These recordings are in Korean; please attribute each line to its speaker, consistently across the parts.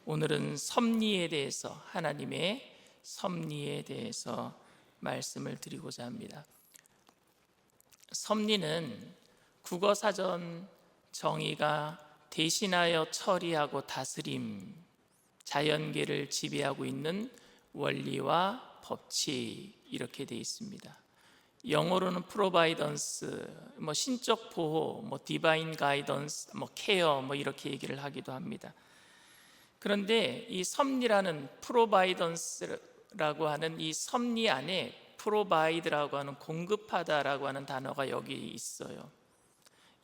Speaker 1: 오늘은 섭리에 대해서, 하나님의 섭리에 대해서 말씀을 드리고자 합니다. 섭리는 국어사전 정의가 대신하여 처리하고 다스림, 자연계를 지배하고 있는 원리와 법칙, 이렇게 되어 있습니다. 영어로는 providence, 신적 보호, divine guidance, care, 이렇게 얘기를 하기도 합니다. 그런데 이 섭리라는 providence라고 하는 이 섭리 안에 provide라고 하는 공급하다라고 하는 단어가 여기 있어요.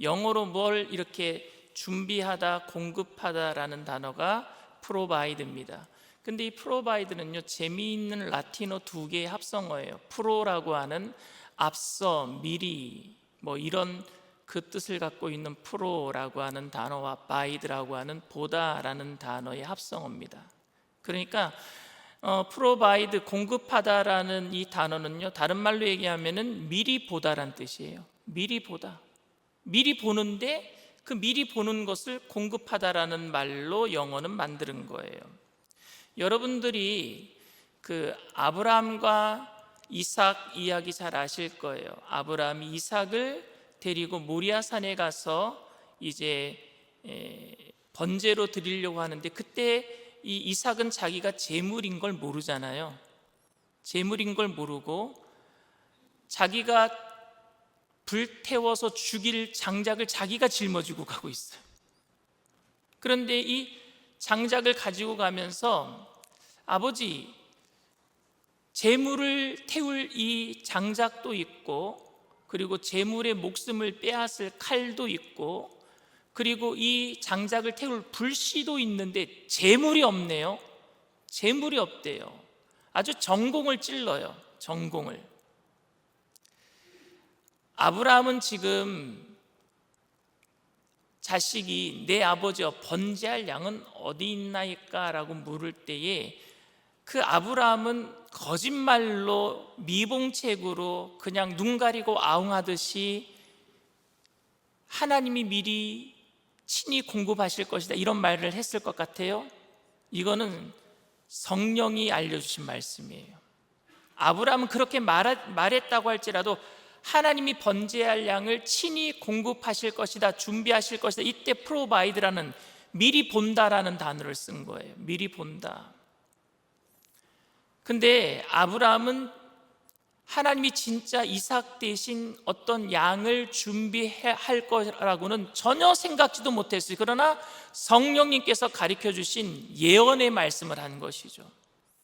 Speaker 1: 영어로 뭘 이렇게 준비하다, 공급하다라는 단어가 provide입니다. 근데 이 provide는요, 재미있는 라틴어 두 개의 합성어예요. pro라고 하는 앞서, 미리, 이런 그 뜻을 갖고 있는 pro라고 하는 단어와 bide라고 하는 보다라는 단어의 합성어입니다. 그러니까 provide, 공급하다라는 이 단어는요, 다른 말로 얘기하면은 미리 보다란 뜻이에요. 미리 보다, 미리 보는데 그 미리 보는 것을 공급하다라는 말로 영어는 만드는 거예요. 여러분들이 그 아브라함과 이삭 이야기 잘 아실 거예요. 아브라함이 이삭을 데리고 모리아산에 가서 이제 번제로 드리려고 하는데, 그때 이 이삭은 자기가 제물인 걸 모르잖아요. 제물인 걸 모르고 자기가 불태워서 죽일 장작을 자기가 짊어지고 가고 있어요. 그런데 이 장작을 가지고 가면서 아버지, 제물을 태울 이 장작도 있고, 그리고 제물의 목숨을 빼앗을 칼도 있고, 그리고 이 장작을 태울 불씨도 있는데 제물이 없네요. 제물이 없대요. 아주 전공을 찔러요. 전공을. 아브라함은 지금 자식이 내 아버지여 번제할 양은 어디 있나이까? 라고 물을 때에 그 아브라함은 거짓말로, 미봉책으로 그냥 눈 가리고 아웅하듯이 하나님이 미리 친히 공급하실 것이다, 이런 말을 했을 것 같아요. 이거는 성령이 알려주신 말씀이에요. 아브라함은 그렇게 말했다고 할지라도 하나님이 번제할 양을 친히 공급하실 것이다, 준비하실 것이다, 이때 provide라는, 미리 본다라는 단어를 쓴 거예요. 미리 본다. 근데 아브라함은 하나님이 진짜 이삭 대신 어떤 양을 준비할 거라고는 전혀 생각지도 못했어요. 그러나 성령님께서 가르쳐 주신 예언의 말씀을 한 것이죠.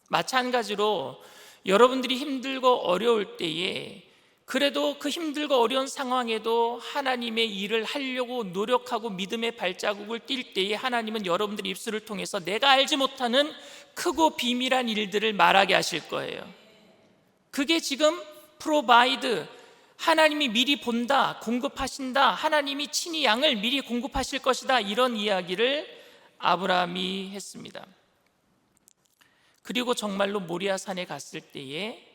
Speaker 1: 마찬가지로 여러분들이 힘들고 어려울 때에, 그래도 그 힘들고 어려운 상황에도 하나님의 일을 하려고 노력하고 믿음의 발자국을 뛸 때에 하나님은 여러분들의 입술을 통해서 내가 알지 못하는 크고 비밀한 일들을 말하게 하실 거예요. 그게 지금 provide, 하나님이 미리 본다, 공급하신다, 하나님이 친히 양을 미리 공급하실 것이다, 이런 이야기를 아브라함이 했습니다. 그리고 정말로 모리아산에 갔을 때에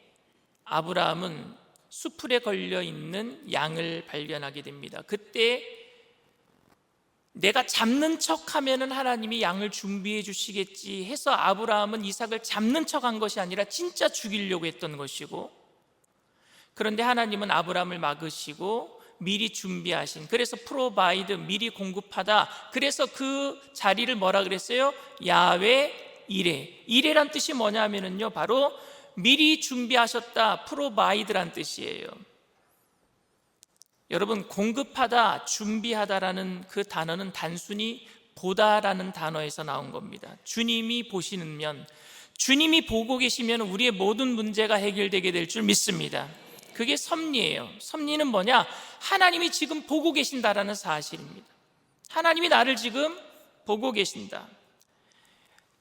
Speaker 1: 아브라함은 수풀에 걸려 있는 양을 발견하게 됩니다. 그때 내가 잡는 척하면은 하나님이 양을 준비해 주시겠지 해서 아브라함은 이삭을 잡는 척한 것이 아니라 진짜 죽이려고 했던 것이고, 그런데 하나님은 아브라함을 막으시고 미리 준비하신, 그래서 provide, 미리 공급하다, 그래서 그 자리를 뭐라 그랬어요? 야훼 이레. 이레란 뜻이 뭐냐면은요, 바로 미리 준비하셨다, provide란 뜻이에요. 여러분, 공급하다, 준비하다라는 그 단어는 단순히 보다라는 단어에서 나온 겁니다. 주님이 보시면, 주님이 보고 계시면 우리의 모든 문제가 해결되게 될 줄 믿습니다. 그게 섭리예요. 섭리는 뭐냐? 하나님이 지금 보고 계신다라는 사실입니다. 하나님이 나를 지금 보고 계신다.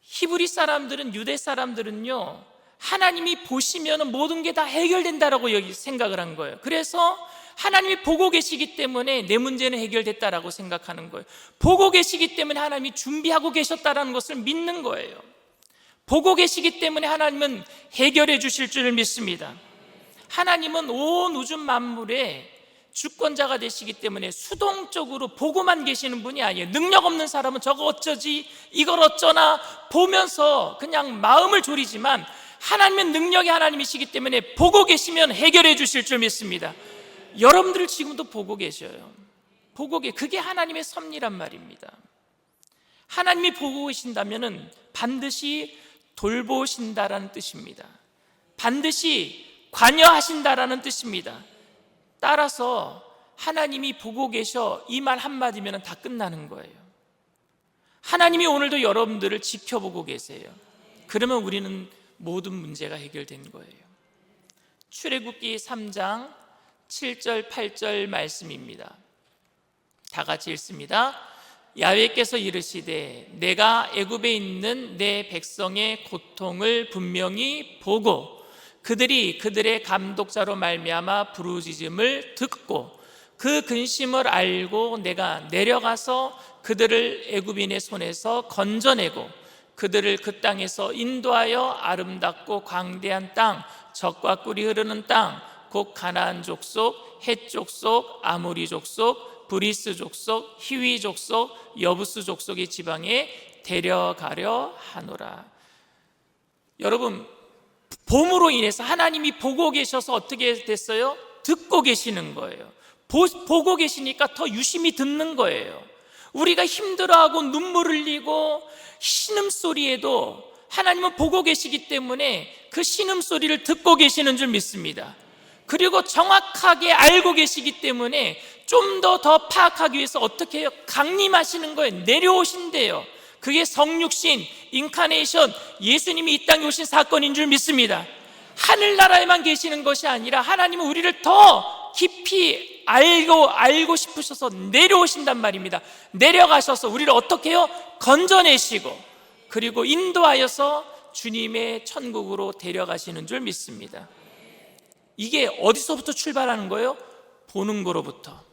Speaker 1: 히브리 사람들은, 유대 사람들은요, 하나님이 보시면 모든 게 다 해결된다라고 생각을 한 거예요. 그래서 하나님이 보고 계시기 때문에 내 문제는 해결됐다라고 생각하는 거예요. 보고 계시기 때문에 하나님이 준비하고 계셨다라는 것을 믿는 거예요. 보고 계시기 때문에 하나님은 해결해 주실 줄 믿습니다. 하나님은 온 우주 만물에 주권자가 되시기 때문에 수동적으로 보고만 계시는 분이 아니에요. 능력 없는 사람은 저거 어쩌지, 이걸 어쩌나 보면서 그냥 마음을 졸이지만, 하나님은 능력의 하나님이시기 때문에 보고 계시면 해결해 주실 줄 믿습니다. 여러분들 지금도 보고 계셔요. 그게 하나님의 섭리란 말입니다. 하나님이 보고 계신다면 반드시 돌보신다라는 뜻입니다. 반드시 관여하신다라는 뜻입니다. 따라서 하나님이 보고 계셔, 이 말 한마디면 다 끝나는 거예요. 하나님이 오늘도 여러분들을 지켜보고 계세요. 그러면 우리는 모든 문제가 해결된 거예요. 출애굽기 3장 7절 8절 말씀입니다. 다 같이 읽습니다. 야훼께서 이르시되 내가 애굽에 있는 내 백성의 고통을 분명히 보고 그들이 그들의 감독자로 말미암아 부르짖음을 듣고 그 근심을 알고 내가 내려가서 그들을 애굽인의 손에서 건져내고 그들을 그 땅에서 인도하여 아름답고 광대한 땅, 젖과 꿀이 흐르는 땅, 곧 가나안 족속, 헷 족속, 아모리 족속, 브리스 족속, 히위 족속, 여부스 족속의 지방에 데려가려 하노라. 여러분, 봄으로 인해서 하나님이 보고 계셔서 어떻게 됐어요? 듣고 계시는 거예요. 보고 계시니까 더 유심히 듣는 거예요. 우리가 힘들어하고 눈물 흘리고 신음소리에도 하나님은 보고 계시기 때문에 그 신음소리를 듣고 계시는 줄 믿습니다. 그리고 정확하게 알고 계시기 때문에 좀 더 파악하기 위해서 어떻게 해요? 강림하시는 거예요. 내려오신대요. 그게 성육신, 인카네이션, 예수님이 이 땅에 오신 사건인 줄 믿습니다. 하늘나라에만 계시는 것이 아니라 하나님은 우리를 더 깊이 알고 싶으셔서 내려오신단 말입니다. 내려가셔서 우리를 어떻게 해요? 건져내시고 그리고 인도하여서 주님의 천국으로 데려가시는 줄 믿습니다. 이게 어디서부터 출발하는 거예요? 보는 거로부터.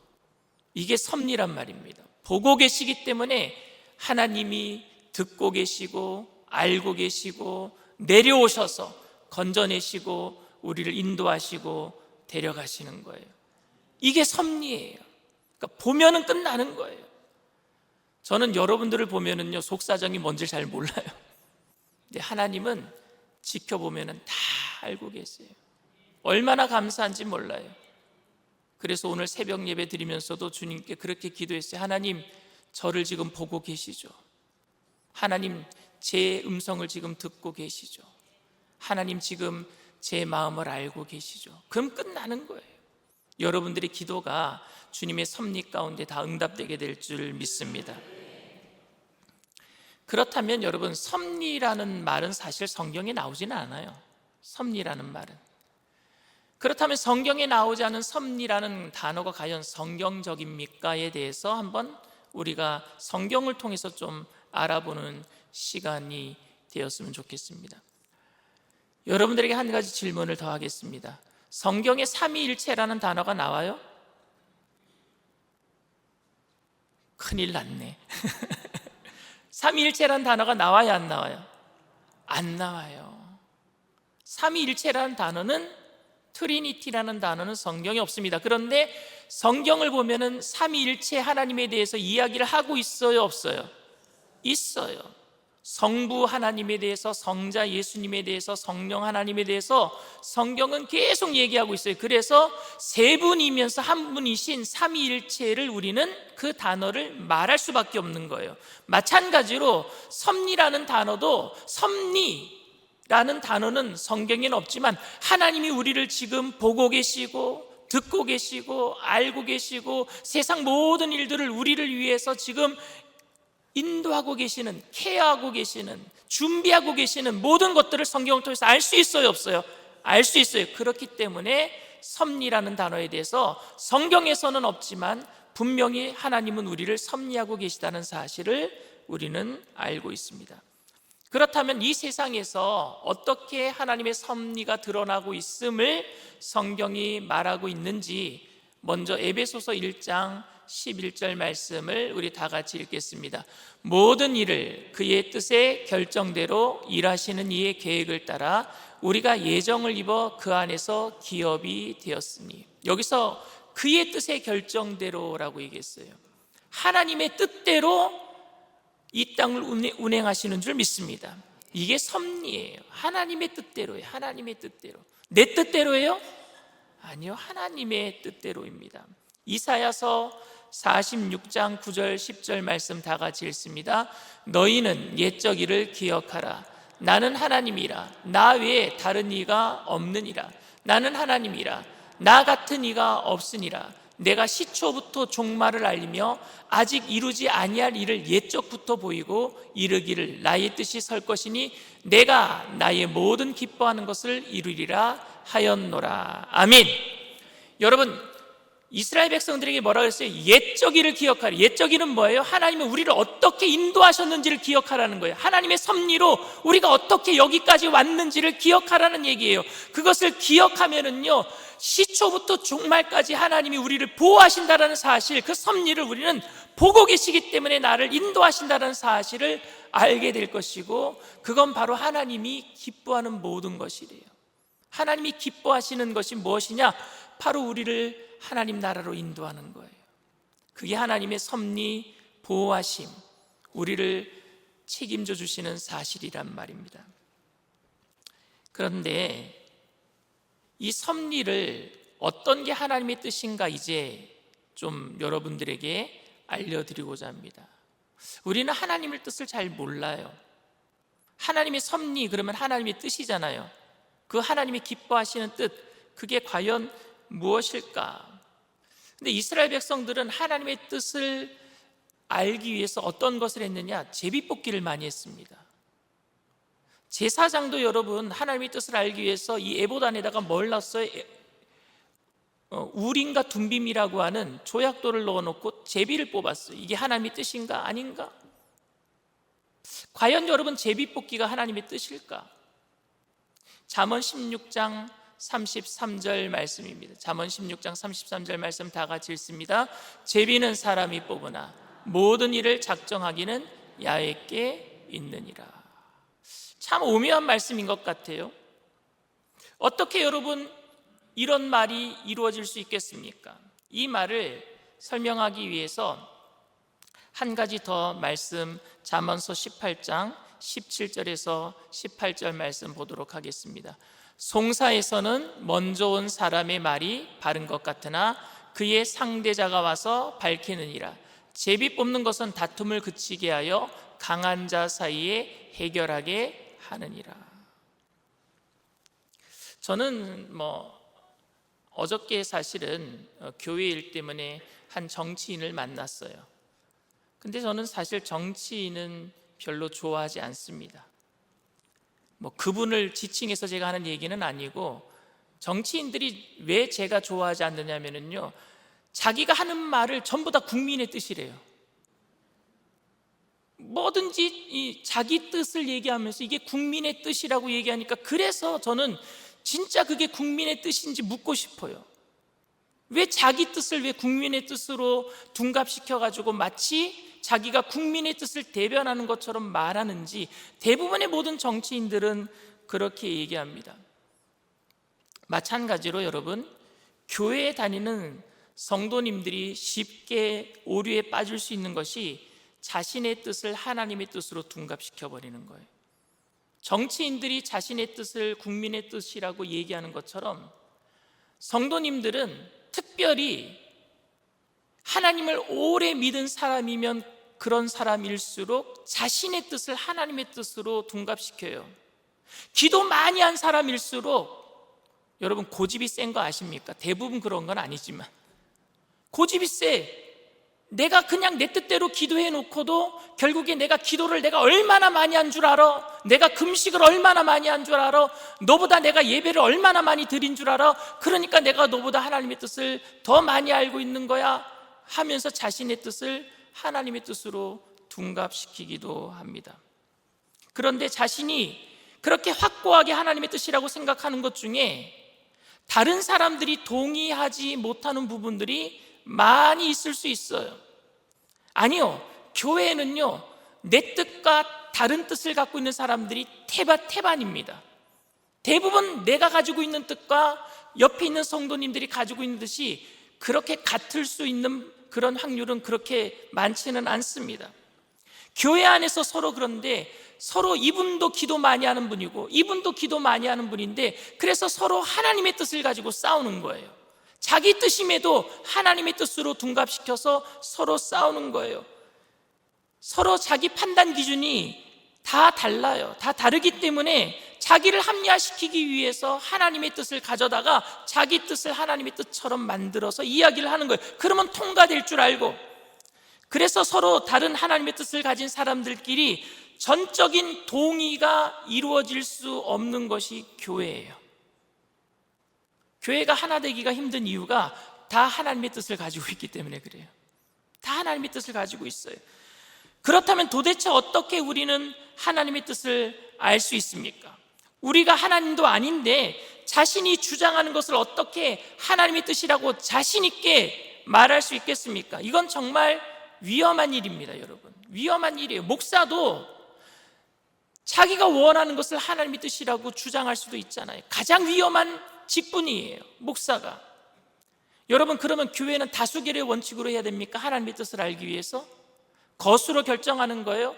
Speaker 1: 이게 섭리란 말입니다. 보고 계시기 때문에 하나님이 듣고 계시고 알고 계시고 내려오셔서 건져내시고 우리를 인도하시고 데려가시는 거예요. 이게 섭리예요. 그러니까 보면은 끝나는 거예요. 저는 여러분들을 보면은요 속사정이 뭔지 잘 몰라요. 근데 하나님은 지켜보면은 다 알고 계세요. 얼마나 감사한지 몰라요. 그래서 오늘 새벽 예배 드리면서도 주님께 그렇게 기도했어요. 하나님, 저를 지금 보고 계시죠. 하나님, 제 음성을 지금 듣고 계시죠. 하나님, 지금 제 마음을 알고 계시죠. 그럼 끝나는 거예요. 여러분들의 기도가 주님의 섭리 가운데 다 응답되게 될 줄 믿습니다. 그렇다면 여러분, 섭리라는 말은 사실 성경에 나오지는 않아요. 섭리라는 말은. 그렇다면 성경에 나오지 않은 섭리라는 단어가 과연 성경적입니까에 대해서 한번 우리가 성경을 통해서 좀 알아보는 시간이 되었으면 좋겠습니다. 여러분들에게 한 가지 질문을 더 하겠습니다. 성경에 삼위일체라는 단어가 나와요? 큰일 났네. 삼위일체라는 단어가 나와요, 안 나와요? 안 나와요. 삼위일체라는 단어는 트리니티라는 단어는 성경에 없습니다. 그런데 성경을 보면은 삼위일체 하나님에 대해서 이야기를 하고 있어요, 없어요? 있어요. 성부 하나님에 대해서, 성자 예수님에 대해서, 성령 하나님에 대해서 성경은 계속 얘기하고 있어요. 그래서 세 분이면서 한 분이신 삼위일체를 우리는 그 단어를 말할 수밖에 없는 거예요. 마찬가지로 섭리라는 단어도 섭리라는 단어는 성경에는 없지만 하나님이 우리를 지금 보고 계시고 듣고 계시고 알고 계시고 세상 모든 일들을 우리를 위해서 지금 인도하고 계시는, 케어하고 계시는, 준비하고 계시는 모든 것들을 성경을 통해서 알 수 있어요, 없어요? 알 수 있어요. 그렇기 때문에 섭리라는 단어에 대해서 성경에서는 없지만 분명히 하나님은 우리를 섭리하고 계시다는 사실을 우리는 알고 있습니다. 그렇다면 이 세상에서 어떻게 하나님의 섭리가 드러나고 있음을 성경이 말하고 있는지 먼저 에베소서 1장 11절 말씀을 우리 다 같이 읽겠습니다. 모든 일을 그의 뜻의 결정대로 일하시는 이의 계획을 따라 우리가 예정을 입어 그 안에서 기업이 되었으니. 여기서 그의 뜻의 결정대로라고 얘기했어요. 하나님의 뜻대로 이 땅을 운행하시는 줄 믿습니다. 이게 섭리예요. 하나님의 뜻대로예요. 하나님의 뜻대로. 내 뜻대로예요? 아니요, 하나님의 뜻대로입니다. 이사야서 46장 9절 10절 말씀 다 같이 읽습니다. 너희는 옛적 일을 기억하라. 나는 하나님이라. 나 외에 다른 이가 없느니라. 나는 하나님이라. 나 같은 이가 없으니라. 내가 시초부터 종말을 알리며 아직 이루지 아니할 일을 옛적부터 보이고 이르기를 나의 뜻이 설 것이니 내가 나의 모든 기뻐하는 것을 이루리라 하였노라. 아멘. 여러분, 이스라엘 백성들에게 뭐라 그랬어요? 옛적 일을 기억하라. 옛적 일은 뭐예요? 하나님이 우리를 어떻게 인도하셨는지를 기억하라는 거예요. 하나님의 섭리로 우리가 어떻게 여기까지 왔는지를 기억하라는 얘기예요. 그것을 기억하면은요, 시초부터 종말까지 하나님이 우리를 보호하신다는 사실, 그 섭리를 우리는 보고 계시기 때문에 나를 인도하신다는 사실을 알게 될 것이고, 그건 바로 하나님이 기뻐하는 모든 것이래요. 하나님이 기뻐하시는 것이 무엇이냐? 바로 우리를 하나님 나라로 인도하는 거예요. 그게 하나님의 섭리, 보호하심, 우리를 책임져 주시는 사실이란 말입니다. 그런데 이 섭리를 어떤 게 하나님의 뜻인가 이제 좀 여러분들에게 알려드리고자 합니다. 우리는 하나님의 뜻을 잘 몰라요. 하나님의 섭리 그러면 하나님의 뜻이잖아요. 그 하나님이 기뻐하시는 뜻, 그게 과연 무엇일까? 근데 이스라엘 백성들은 하나님의 뜻을 알기 위해서 어떤 것을 했느냐? 제비뽑기를 많이 했습니다. 제사장도 여러분 하나님의 뜻을 알기 위해서 이 에봇 안에다가 뭘 넣었어요? 우림과 둠빔이라고 하는 조약돌을 넣어놓고 제비를 뽑았어요. 이게 하나님의 뜻인가 아닌가? 과연 여러분 제비뽑기가 하나님의 뜻일까? 잠언 16장 33절 말씀입니다. 잠언 16장 33절 말씀 다 같이 읽습니다. 제비는 사람이 뽑으나 모든 일을 작정하기는 야훼께 있느니라. 참 오묘한 말씀인 것 같아요. 어떻게 여러분 이런 말이 이루어질 수 있겠습니까? 이 말을 설명하기 위해서 한 가지 더 말씀, 잠언서 18장 17절에서 18절 말씀 보도록 하겠습니다. 송사에서는 먼저 온 사람의 말이 바른 것 같으나 그의 상대자가 와서 밝히느니라. 제비 뽑는 것은 다툼을 그치게 하여 강한 자 사이에 해결하게 하느니라. 저는 어저께 사실은 교회 일 때문에 한 정치인을 만났어요. 근데 저는 사실 정치인은 별로 좋아하지 않습니다. 그분을 지칭해서 제가 하는 얘기는 아니고, 정치인들이 왜 제가 좋아하지 않느냐면요, 자기가 하는 말을 전부 다 국민의 뜻이래요. 뭐든지 자기 뜻을 얘기하면서 이게 국민의 뜻이라고 얘기하니까, 그래서 저는 진짜 그게 국민의 뜻인지 묻고 싶어요. 왜 자기 뜻을 왜 국민의 뜻으로 둔갑시켜가지고 마치 자기가 국민의 뜻을 대변하는 것처럼 말하는지, 대부분의 모든 정치인들은 그렇게 얘기합니다. 마찬가지로 여러분, 교회에 다니는 성도님들이 쉽게 오류에 빠질 수 있는 것이 자신의 뜻을 하나님의 뜻으로 둔갑시켜버리는 거예요. 정치인들이 자신의 뜻을 국민의 뜻이라고 얘기하는 것처럼 성도님들은 특별히 하나님을 오래 믿은 사람이면 그런 사람일수록 자신의 뜻을 하나님의 뜻으로 둔갑시켜요. 기도 많이 한 사람일수록, 여러분 고집이 센 거 아십니까? 대부분 그런 건 아니지만 고집이 세. 내가 그냥 내 뜻대로 기도해 놓고도 결국에 내가 기도를 내가 얼마나 많이 한 줄 알아? 내가 금식을 얼마나 많이 한 줄 알아? 너보다 내가 예배를 얼마나 많이 드린 줄 알아? 그러니까 내가 너보다 하나님의 뜻을 더 많이 알고 있는 거야 하면서 자신의 뜻을 하나님의 뜻으로 둔갑시키기도 합니다. 그런데 자신이 그렇게 확고하게 하나님의 뜻이라고 생각하는 것 중에 다른 사람들이 동의하지 못하는 부분들이 많이 있을 수 있어요. 아니요, 교회에는요, 내 뜻과 다른 뜻을 갖고 있는 사람들이 태반입니다. 대부분 내가 가지고 있는 뜻과 옆에 있는 성도님들이 가지고 있는 뜻이 그렇게 같을 수 있는 그런 확률은 그렇게 많지는 않습니다. 교회 안에서 서로 그런데 서로 이분도 기도 많이 하는 분이고 이분도 기도 많이 하는 분인데 그래서 서로 하나님의 뜻을 가지고 싸우는 거예요. 자기 뜻임에도 하나님의 뜻으로 둔갑시켜서 서로 싸우는 거예요. 서로 자기 판단 기준이 다 달라요. 다 다르기 때문에 자기를 합리화시키기 위해서 하나님의 뜻을 가져다가 자기 뜻을 하나님의 뜻처럼 만들어서 이야기를 하는 거예요. 그러면 통과될 줄 알고, 그래서 서로 다른 하나님의 뜻을 가진 사람들끼리 전적인 동의가 이루어질 수 없는 것이 교회예요. 교회가 하나 되기가 힘든 이유가 다 하나님의 뜻을 가지고 있기 때문에 그래요. 다 하나님의 뜻을 가지고 있어요. 그렇다면 도대체 어떻게 우리는 하나님의 뜻을 알 수 있습니까? 우리가 하나님도 아닌데 자신이 주장하는 것을 어떻게 하나님의 뜻이라고 자신 있게 말할 수 있겠습니까? 이건 정말 위험한 일입니다, 여러분. 위험한 일이에요. 목사도 자기가 원하는 것을 하나님의 뜻이라고 주장할 수도 있잖아요. 가장 위험한 직분이에요, 목사가. 여러분, 그러면 교회는 다수결의 원칙으로 해야 됩니까? 하나님의 뜻을 알기 위해서? 거수로 결정하는 거예요?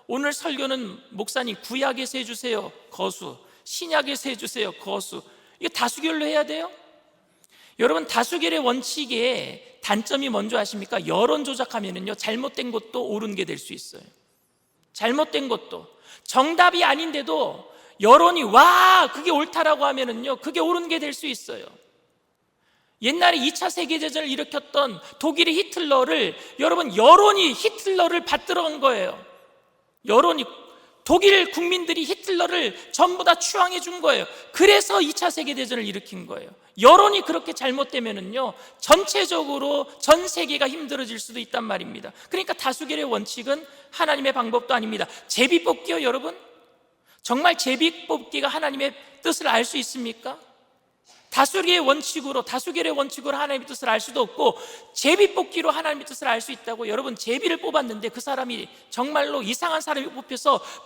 Speaker 1: 오늘 설교는 목사님 구약에서 해주세요, 거수. 신약에서 해주세요, 거수. 이거 다수결로 해야 돼요? 여러분, 다수결의 원칙의 단점이 뭔지 아십니까? 여론 조작하면은요, 잘못된 것도 옳은 게 될 수 있어요. 잘못된 것도. 정답이 아닌데도 여론이 와, 그게 옳다라고 하면은요, 그게 옳은 게 될 수 있어요. 옛날에 2차 세계대전을 일으켰던 독일의 히틀러를, 여러분, 여론이 히틀러를 받들어 간 거예요. 여론이, 독일 국민들이 히틀러를 전부 다 추앙해 준 거예요. 그래서 2차 세계대전을 일으킨 거예요. 여론이 그렇게 잘못되면은요, 전체적으로 전 세계가 힘들어질 수도 있단 말입니다. 그러니까 다수결의 원칙은 하나님의 방법도 아닙니다. 제비뽑기요, 여러분? 정말 제비뽑기가 하나님의 뜻을 알 수 있습니까? 다수결의 원칙으로 하나님의 뜻을 알 수도 없고, 제비뽑기로 하나님의 뜻을 알 수 있다고. 여러분, 제비를 뽑았는데 그 사람이 정말로 이상한 사람이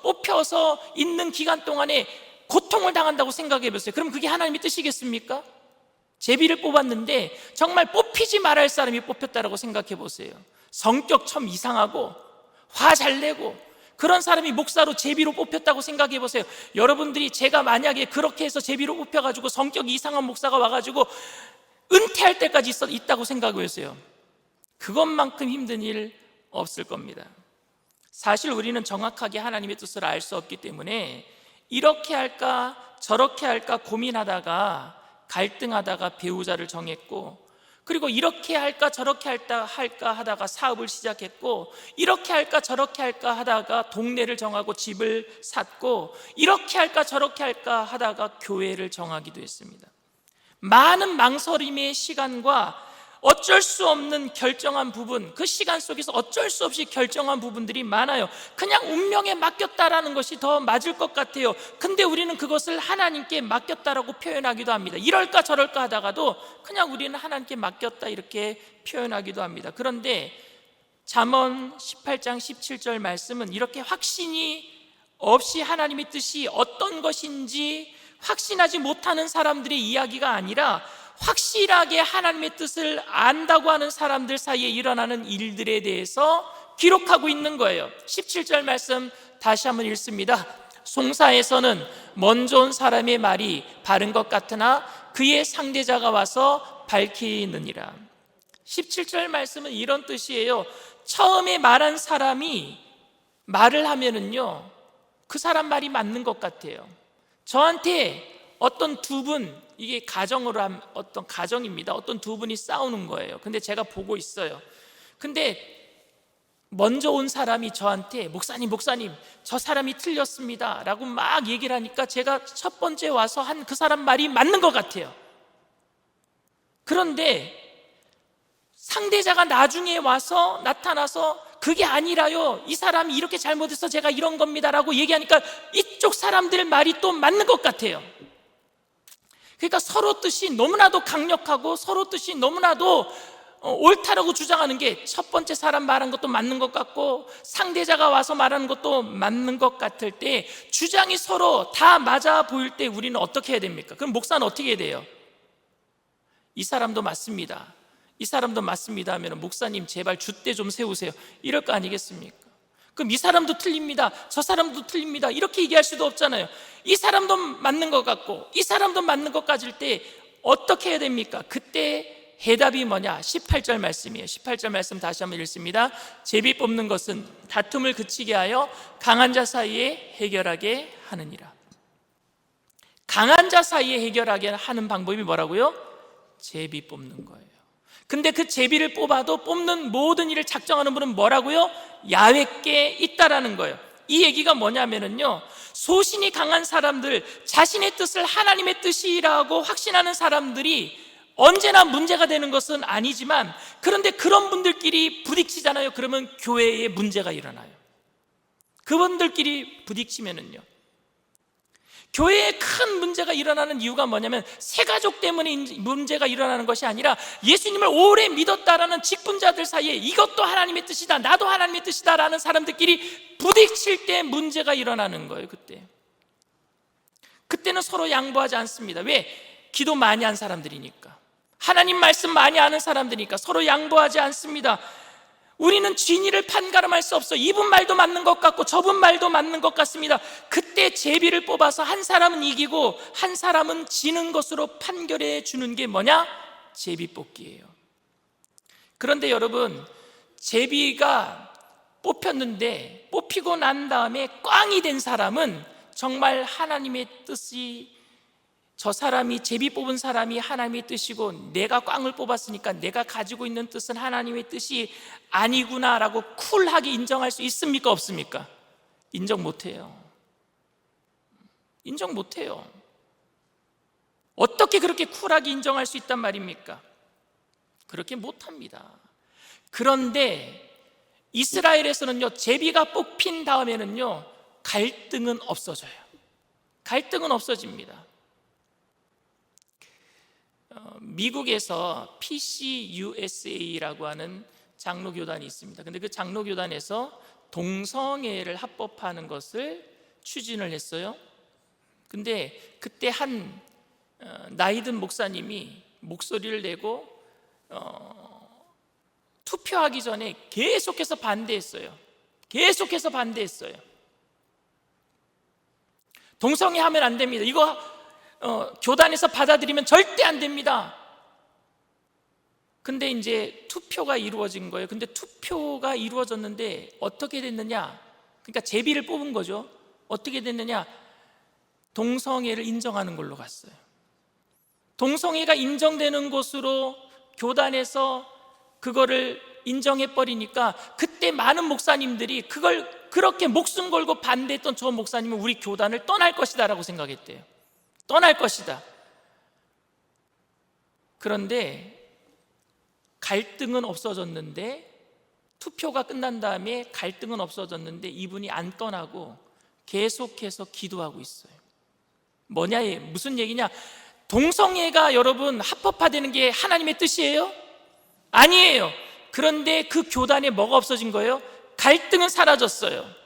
Speaker 1: 뽑혀서 있는 기간 동안에 고통을 당한다고 생각해 보세요. 그럼 그게 하나님의 뜻이겠습니까? 제비를 뽑았는데 정말 뽑히지 말아야 할 사람이 뽑혔다라고 생각해 보세요. 성격 참 이상하고 화 잘 내고 그런 사람이 목사로 제비로 뽑혔다고 생각해 보세요. 여러분들이, 제가 만약에 그렇게 해서 제비로 뽑혀가지고 성격이 이상한 목사가 와가지고 은퇴할 때까지 있다고 생각해 보세요. 그것만큼 힘든 일 없을 겁니다. 사실 우리는 정확하게 하나님의 뜻을 알 수 없기 때문에 이렇게 할까 저렇게 할까 고민하다가 갈등하다가 배우자를 정했고, 그리고 이렇게 할까 저렇게 할까 하다가 사업을 시작했고, 이렇게 할까 저렇게 할까 하다가 동네를 정하고 집을 샀고, 이렇게 할까 저렇게 할까 하다가 교회를 정하기도 했습니다. 많은 망설임의 시간과 어쩔 수 없는 결정한 부분, 그 시간 속에서 어쩔 수 없이 결정한 부분들이 많아요. 그냥 운명에 맡겼다라는 것이 더 맞을 것 같아요. 근데 우리는 그것을 하나님께 맡겼다라고 표현하기도 합니다. 이럴까 저럴까 하다가도 그냥 우리는 하나님께 맡겼다 이렇게 표현하기도 합니다. 그런데 잠언 18장 17절 말씀은 이렇게 확신이 없이 하나님의 뜻이 어떤 것인지 확신하지 못하는 사람들의 이야기가 아니라 확실하게 하나님의 뜻을 안다고 하는 사람들 사이에 일어나는 일들에 대해서 기록하고 있는 거예요. 17절 말씀 다시 한번 읽습니다. 송사에서는 먼저 온 사람의 말이 바른 것 같으나 그의 상대자가 와서 밝히느니라. 17절 말씀은 이런 뜻이에요. 처음에 말한 사람이 말을 하면은요, 그 사람 말이 맞는 것 같아요. 저한테 어떤 두 분, 이게 가정으로 한 어떤 가정입니다. 어떤 두 분이 싸우는 거예요. 근데 제가 보고 있어요. 근데 먼저 온 사람이 저한테 목사님 저 사람이 틀렸습니다 라고 막 얘기를 하니까 제가 첫 번째 와서 한 그 사람 말이 맞는 것 같아요. 그런데 상대자가 나중에 와서 나타나서 그게 아니라요, 이 사람이 이렇게 잘못해서 제가 이런 겁니다 라고 얘기하니까 이쪽 사람들 말이 또 맞는 것 같아요. 그러니까 서로 뜻이 너무나도 강력하고 서로 뜻이 너무나도 옳다라고 주장하는 게 첫 번째 사람 말한 것도 맞는 것 같고 상대자가 와서 말하는 것도 맞는 것 같을 때, 주장이 서로 다 맞아 보일 때 우리는 어떻게 해야 됩니까? 그럼 목사는 어떻게 해야 돼요? 이 사람도 맞습니다, 이 사람도 맞습니다 하면 목사님 제발 줏대 좀 세우세요 이럴 거 아니겠습니까? 그럼 이 사람도 틀립니다, 저 사람도 틀립니다 이렇게 얘기할 수도 없잖아요. 이 사람도 맞는 것 같고 이 사람도 맞는 것 같을 때 어떻게 해야 됩니까? 그때 해답이 뭐냐? 18절 말씀이에요. 18절 말씀 다시 한번 읽습니다. 제비 뽑는 것은 다툼을 그치게 하여 강한 자 사이에 해결하게 하느니라. 강한 자 사이에 해결하게 하는 방법이 뭐라고요? 제비 뽑는 거예요. 근데 그 제비를 뽑아도 뽑는 모든 일을 작정하는 분은 뭐라고요? 야훼께 있다라는 거예요. 이 얘기가 뭐냐면요, 소신이 강한 사람들, 자신의 뜻을 하나님의 뜻이라고 확신하는 사람들이 언제나 문제가 되는 것은 아니지만, 그런데 그런 분들끼리 부딪히잖아요. 그러면 교회에 문제가 일어나요. 그분들끼리 부딪히면은요, 교회에 큰 문제가 일어나는 이유가 뭐냐면 새가족 때문에 문제가 일어나는 것이 아니라 예수님을 오래 믿었다라는 직분자들 사이에 이것도 하나님의 뜻이다, 나도 하나님의 뜻이다 라는 사람들끼리 부딪힐 때 문제가 일어나는 거예요. 그때는 서로 양보하지 않습니다. 왜? 기도 많이 한 사람들이니까, 하나님 말씀 많이 아는 사람들이니까 서로 양보하지 않습니다. 우리는 진리를 판가름할 수 없어. 이분 말도 맞는 것 같고 저분 말도 맞는 것 같습니다. 그때 제비를 뽑아서 한 사람은 이기고 한 사람은 지는 것으로 판결해 주는 게 뭐냐? 제비 뽑기예요. 그런데 여러분, 제비가 뽑혔는데 뽑히고 난 다음에 꽝이 된 사람은 정말 하나님의 뜻이, 저 사람이, 제비 뽑은 사람이 하나님의 뜻이고 내가 꽝을 뽑았으니까 내가 가지고 있는 뜻은 하나님의 뜻이 아니구나라고 쿨하게 인정할 수 있습니까? 없습니까? 인정 못해요. 인정 못해요. 어떻게 그렇게 쿨하게 인정할 수 있단 말입니까? 그렇게 못합니다. 그런데 이스라엘에서는요, 제비가 뽑힌 다음에는요, 갈등은 없어져요. 갈등은 없어집니다. 미국에서 PCUSA라고 하는 장로교단이 있습니다. 근데 그 장로교단에서 동성애를 합법화하는 것을 추진을 했어요. 근데 그때 한 나이든 목사님이 목소리를 내고 투표하기 전에 계속해서 반대했어요. 계속해서 반대했어요. 동성애 하면 안 됩니다. 이거 교단에서 받아들이면 절대 안 됩니다. 근데 이제 투표가 이루어진 거예요. 근데 투표가 이루어졌는데 어떻게 됐느냐? 그러니까 제비를 뽑은 거죠. 어떻게 됐느냐? 동성애를 인정하는 걸로 갔어요. 동성애가 인정되는 곳으로 교단에서 그거를 인정해버리니까 그때 많은 목사님들이 그걸 그렇게 목숨 걸고 반대했던 저 목사님은 우리 교단을 떠날 것이다 라고 생각했대요. 떠날 것이다. 그런데 갈등은 없어졌는데, 투표가 끝난 다음에 갈등은 없어졌는데 이분이 안 떠나고 계속해서 기도하고 있어요. 뭐냐, 무슨 얘기냐? 동성애가 여러분 합법화되는 게 하나님의 뜻이에요? 아니에요. 그런데 그 교단에 뭐가 없어진 거예요? 갈등은 사라졌어요.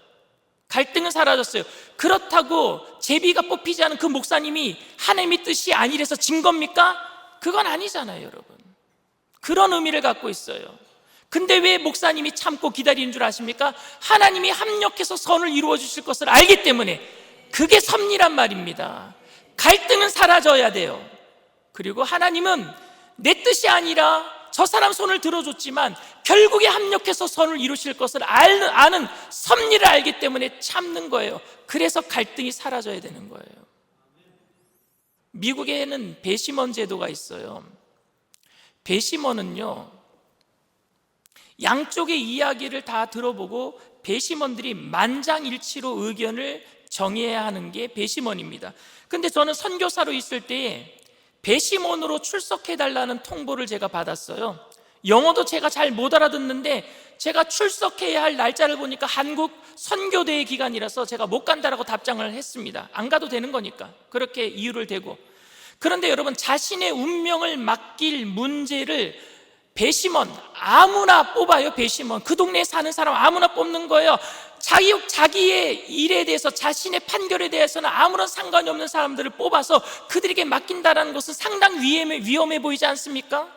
Speaker 1: 갈등은 사라졌어요. 그렇다고 제비가 뽑히지 않은 그 목사님이 하나님의 뜻이 아니래서 진 겁니까? 그건 아니잖아요, 여러분. 그런 의미를 갖고 있어요. 근데 왜 목사님이 참고 기다리는 줄 아십니까? 하나님이 합력해서 선을 이루어 주실 것을 알기 때문에. 그게 섭리란 말입니다. 갈등은 사라져야 돼요. 그리고 하나님은 내 뜻이 아니라 저 사람 손을 들어줬지만 결국에 합력해서 선을 이루실 것을 아는 섭리를 알기 때문에 참는 거예요. 그래서 갈등이 사라져야 되는 거예요. 미국에는 배심원 제도가 있어요. 배심원은요, 양쪽의 이야기를 다 들어보고 배심원들이 만장일치로 의견을 정해야 하는 게 배심원입니다. 근데 저는 선교사로 있을 때에 배심원으로 출석해달라는 통보를 제가 받았어요. 영어도 제가 잘 못 알아듣는데 제가 출석해야 할 날짜를 보니까 한국 선교대회 기간이라서 제가 못 간다라고 답장을 했습니다. 안 가도 되는 거니까 그렇게 이유를 대고. 그런데 여러분, 자신의 운명을 맡길 문제를 배심원 아무나 뽑아요. 배심원, 그 동네에 사는 사람 아무나 뽑는 거예요. 자기의 일에 대해서, 자신의 판결에 대해서는 아무런 상관이 없는 사람들을 뽑아서 그들에게 맡긴다는 것은 상당히 위험해 보이지 않습니까?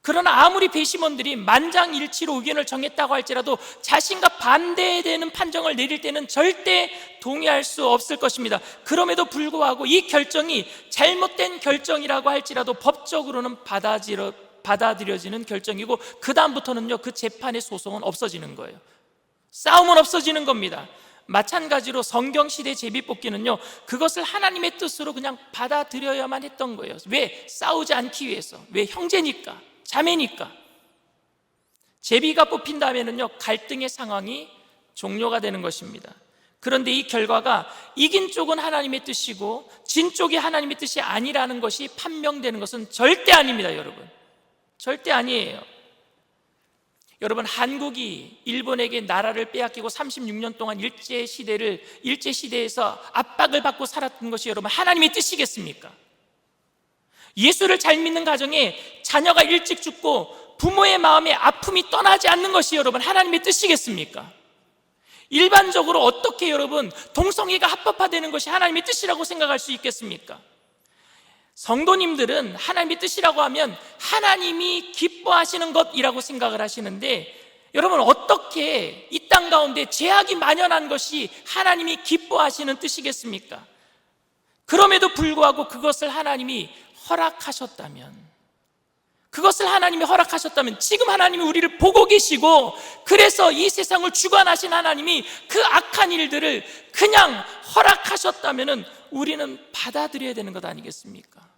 Speaker 1: 그러나 아무리 배심원들이 만장일치로 의견을 정했다고 할지라도 자신과 반대되는 판정을 내릴 때는 절대 동의할 수 없을 것입니다. 그럼에도 불구하고 이 결정이 잘못된 결정이라고 할지라도 법적으로는 받아들여지는 결정이고, 그 다음부터는요, 그 재판의 소송은 없어지는 거예요. 싸움은 없어지는 겁니다. 마찬가지로 성경시대 제비뽑기는요, 그것을 하나님의 뜻으로 그냥 받아들여야만 했던 거예요. 왜? 싸우지 않기 위해서. 왜? 형제니까, 자매니까. 제비가 뽑힌 다음에는요, 갈등의 상황이 종료가 되는 것입니다. 그런데 이 결과가 이긴 쪽은 하나님의 뜻이고 진 쪽이 하나님의 뜻이 아니라는 것이 판명되는 것은 절대 아닙니다, 여러분. 절대 아니에요. 여러분, 한국이 일본에게 나라를 빼앗기고 36년 동안 일제시대에서 압박을 받고 살았던 것이 여러분 하나님의 뜻이겠습니까? 예수를 잘 믿는 가정에 자녀가 일찍 죽고 부모의 마음에 아픔이 떠나지 않는 것이 여러분 하나님의 뜻이겠습니까? 일반적으로 어떻게 여러분 동성애가 합법화되는 것이 하나님의 뜻이라고 생각할 수 있겠습니까? 성도님들은 하나님의 뜻이라고 하면 하나님이 기뻐하시는 것이라고 생각을 하시는데, 여러분 어떻게 이 땅 가운데 죄악이 만연한 것이 하나님이 기뻐하시는 뜻이겠습니까? 그럼에도 불구하고 그것을 하나님이 허락하셨다면, 지금 하나님이 우리를 보고 계시고, 그래서 이 세상을 주관하신 하나님이 그 악한 일들을 그냥 허락하셨다면 우리는 받아들여야 되는 것 아니겠습니까?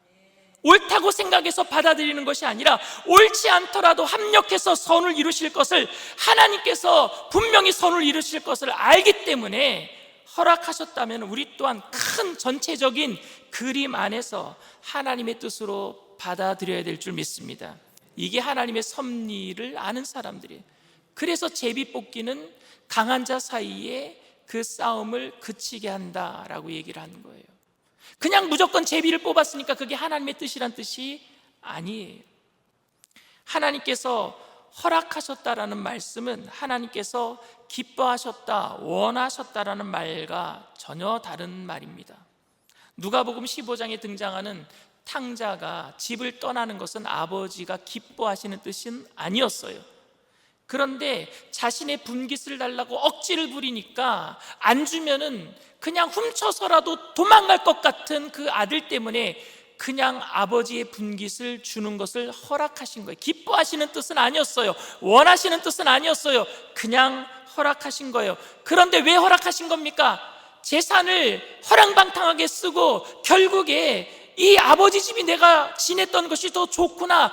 Speaker 1: 옳다고 생각해서 받아들이는 것이 아니라 옳지 않더라도 합력해서 선을 이루실 것을, 하나님께서 분명히 선을 이루실 것을 알기 때문에 허락하셨다면 우리 또한 큰 전체적인 그림 안에서 하나님의 뜻으로 받아들여야 될 줄 믿습니다. 이게 하나님의 섭리를 아는 사람들이에요. 그래서 제비뽑기는 강한 자 사이에 그 싸움을 그치게 한다라고 얘기를 하는 거예요. 그냥 무조건 제비를 뽑았으니까 그게 하나님의 뜻이란 뜻이 아니에요. 하나님께서 허락하셨다라는 말씀은 하나님께서 기뻐하셨다, 원하셨다라는 말과 전혀 다른 말입니다. 누가복음 15장에 등장하는 탕자가 집을 떠나는 것은 아버지가 기뻐하시는 뜻은 아니었어요. 그런데 자신의 분깃을 달라고 억지를 부리니까 안 주면은 그냥 훔쳐서라도 도망갈 것 같은 그 아들 때문에 그냥 아버지의 분깃을 주는 것을 허락하신 거예요. 기뻐하시는 뜻은 아니었어요. 원하시는 뜻은 아니었어요. 그냥 허락하신 거예요. 그런데 왜 허락하신 겁니까? 재산을 허랑방탕하게 쓰고 결국에 이 아버지 집이 내가 지냈던 것이 더 좋구나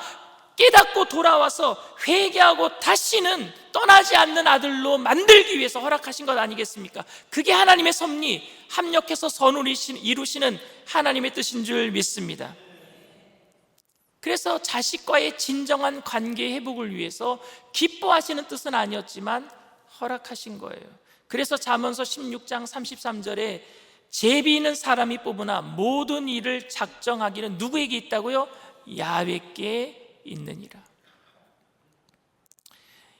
Speaker 1: 깨닫고 돌아와서 회개하고 다시는 떠나지 않는 아들로 만들기 위해서 허락하신 것 아니겠습니까? 그게 하나님의 섭리, 합력해서 선을 이루시는 하나님의 뜻인 줄 믿습니다. 그래서 자식과의 진정한 관계 회복을 위해서 기뻐하시는 뜻은 아니었지만 허락하신 거예요. 그래서 잠언서 16장 33절에 제비 있는 사람이 뽑으나 모든 일을 작정하기는 누구에게 있다고요? 야훼께 있느니라.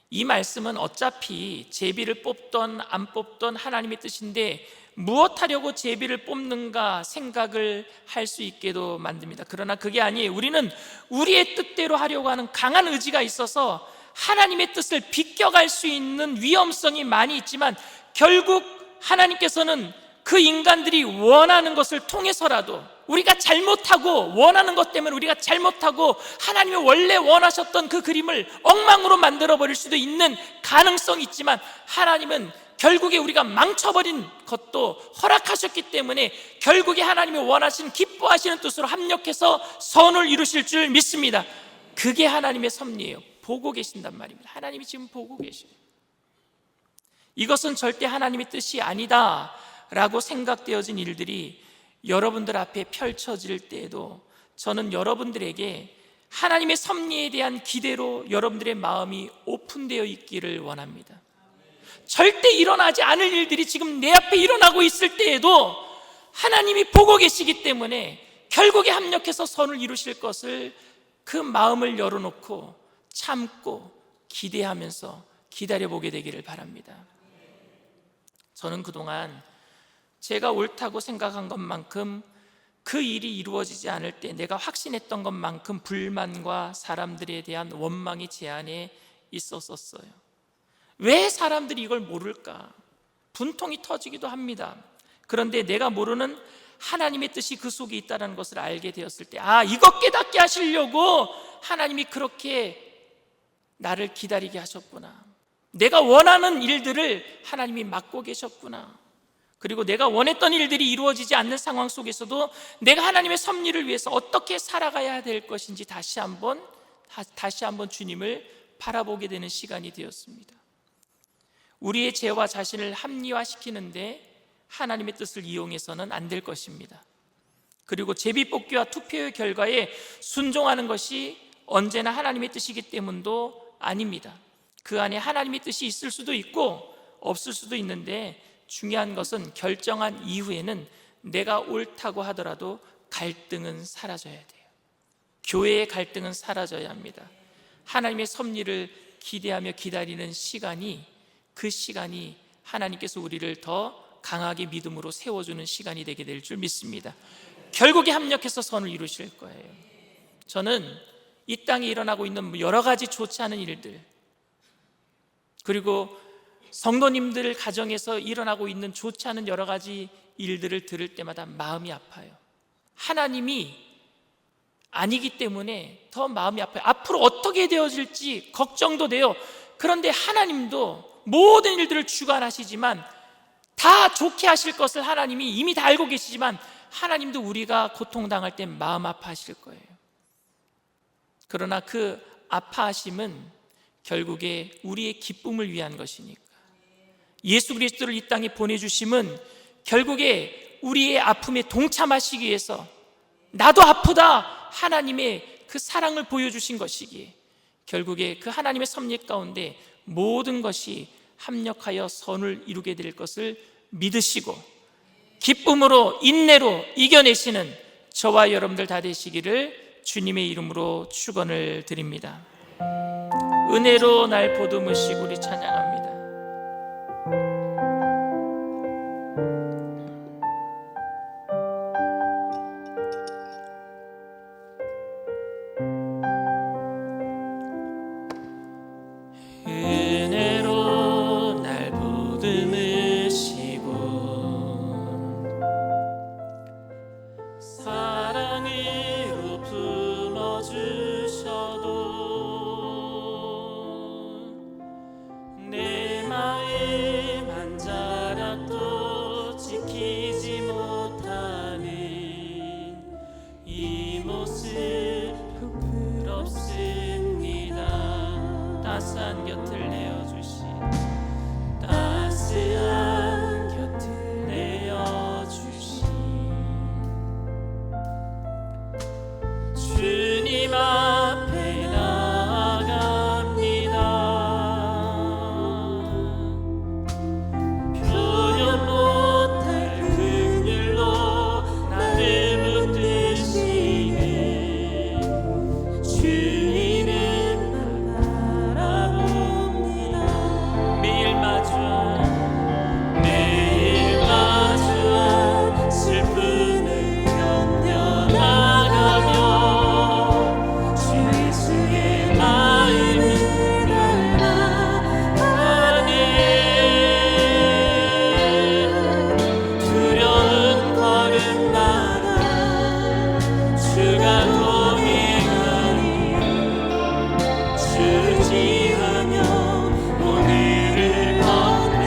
Speaker 1: 이 말씀은 어차피 제비를 뽑던 안 뽑던 하나님의 뜻인데 무엇하려고 제비를 뽑는가 생각을 할 수 있게도 만듭니다. 그러나 그게 아니에요. 우리는 우리의 뜻대로 하려고 하는 강한 의지가 있어서 하나님의 뜻을 비껴갈 수 있는 위험성이 많이 있지만, 결국 하나님께서는 그 인간들이 원하는 것을 통해서라도 우리가 잘못하고, 원하는 것 때문에 우리가 잘못하고 하나님이 원래 원하셨던 그 그림을 엉망으로 만들어버릴 수도 있는 가능성이 있지만, 하나님은 결국에 우리가 망쳐버린 것도 허락하셨기 때문에 결국에 하나님이 원하신 기뻐하시는 뜻으로 합력해서 선을 이루실 줄 믿습니다. 그게 하나님의 섭리예요. 보고 계신단 말입니다. 하나님이 지금 보고 계셔요. 이것은 절대 하나님의 뜻이 아니다 라고 생각되어진 일들이 여러분들 앞에 펼쳐질 때에도 저는 여러분들에게 하나님의 섭리에 대한 기대로 여러분들의 마음이 오픈되어 있기를 원합니다. 절대 일어나지 않을 일들이 지금 내 앞에 일어나고 있을 때에도 하나님이 보고 계시기 때문에 결국에 합력해서 선을 이루실 것을, 그 마음을 열어놓고 참고 기대하면서 기다려보게 되기를 바랍니다. 저는 그동안 제가 옳다고 생각한 것만큼 그 일이 이루어지지 않을 때 내가 확신했던 것만큼 불만과 사람들에 대한 원망이 제 안에 있었었어요. 왜 사람들이 이걸 모를까? 분통이 터지기도 합니다. 그런데 내가 모르는 하나님의 뜻이 그 속에 있다는 것을 알게 되었을 때, 이것 깨닫게 하시려고 하나님이 그렇게 나를 기다리게 하셨구나. 내가 원하는 일들을 하나님이 맡고 계셨구나. 그리고 내가 원했던 일들이 이루어지지 않는 상황 속에서도 내가 하나님의 섭리를 위해서 어떻게 살아가야 될 것인지 다시 한번 주님을 바라보게 되는 시간이 되었습니다. 우리의 죄와 자신을 합리화시키는데 하나님의 뜻을 이용해서는 안 될 것입니다. 그리고 제비뽑기와 투표의 결과에 순종하는 것이 언제나 하나님의 뜻이기 때문도 아닙니다. 그 안에 하나님의 뜻이 있을 수도 있고 없을 수도 있는데, 중요한 것은 결정한 이후에는 내가 옳다고 하더라도 갈등은 사라져야 돼요. 교회의 갈등은 사라져야 합니다. 하나님의 섭리를 기대하며 기다리는 시간이, 그 시간이 하나님께서 우리를 더 강하게 믿음으로 세워주는 시간이 되게 될 줄 믿습니다. 결국에 합력해서 선을 이루실 거예요. 저는 이 땅에 일어나고 있는 여러 가지 좋지 않은 일들, 그리고 성도님들 가정에서 일어나고 있는 좋지 않은 여러 가지 일들을 들을 때마다 마음이 아파요. 하나님이 아니기 때문에 더 마음이 아파요. 앞으로 어떻게 되어질지 걱정도 돼요. 그런데 하나님도 모든 일들을 주관하시지만, 다 좋게 하실 것을 하나님이 이미 다 알고 계시지만, 하나님도 우리가 고통당할 땐 마음 아파하실 거예요. 그러나 그 아파하심은 결국에 우리의 기쁨을 위한 것이니까, 예수 그리스도를 이 땅에 보내주심은 결국에 우리의 아픔에 동참하시기 위해서, 나도 아프다 하나님의 그 사랑을 보여주신 것이기에, 결국에 그 하나님의 섭리 가운데 모든 것이 합력하여 선을 이루게 될 것을 믿으시고 기쁨으로 인내로 이겨내시는 저와 여러분들 다 되시기를 주님의 이름으로 축원을 드립니다. 은혜로 날 보듬으시고 우리 찬양합니다. 은혜로 날 보듬으시고 사랑으로 품어주셔도 내 마음 한 자락도 지키지 못하는 이 모습 부끄럽습니다. 따스한 곁을 내어주신, 따스한 곁을 내어주신 주님 앞에 나아갑니다. 표현 못할 긍휼로 나를 붙드시네 주 이름만 바라봅니다. 매일 마주한 슬픔을 견뎌나가며 주 예수의 마음을 알아가네. 두려운 걸음마다 주가 동행하니 주지하며 오늘을 걷네.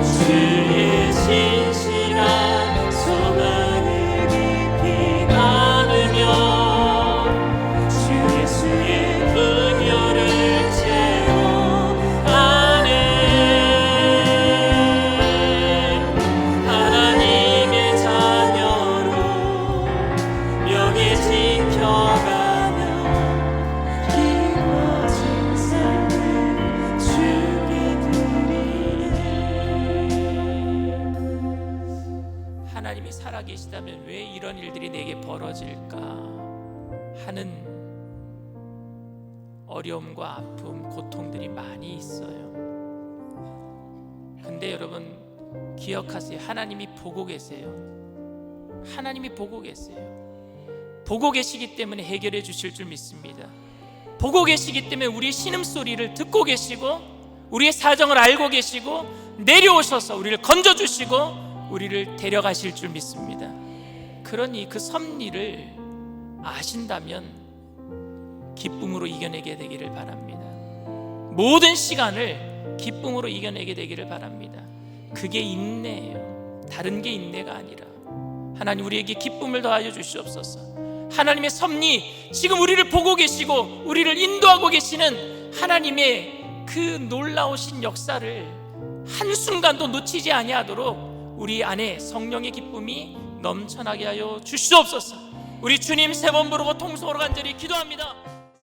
Speaker 1: 주의 신실한 소망을 깊이 나누며 주 예수의 분열을 채워가네. 하나님의 자녀로 명예 지켜가며 기뻐진 삶을 주께 드리네. 하나님이 살아계시다면 왜 이런 일들이 내게 벌어질까 하는 어려움과 아픔, 고통들이 많이 있어요. 근데 여러분, 기억하세요. 하나님이 보고 계세요. 하나님이 보고 계세요. 보고 계시기 때문에 해결해 주실 줄 믿습니다. 보고 계시기 때문에 우리의 신음소리를 듣고 계시고 우리의 사정을 알고 계시고 내려오셔서 우리를 건져주시고 우리를 데려가실 줄 믿습니다. 그러니 그 섭리를 아신다면 기쁨으로 이겨내게 되기를 바랍니다. 모든 시간을 기쁨으로 이겨내게 되기를 바랍니다. 그게 인내예요. 다른 게 인내가 아니라. 하나님, 우리에게 기쁨을 더하여 주시옵소서. 하나님의 섭리, 지금 우리를 보고 계시고 우리를 인도하고 계시는 하나님의 그 놀라우신 역사를 한순간도 놓치지 아니하도록 우리 안에 성령의 기쁨이 넘쳐나게 하여 주시옵소서. 우리 주님 세 번 부르고 통성으로 간절히 기도합니다.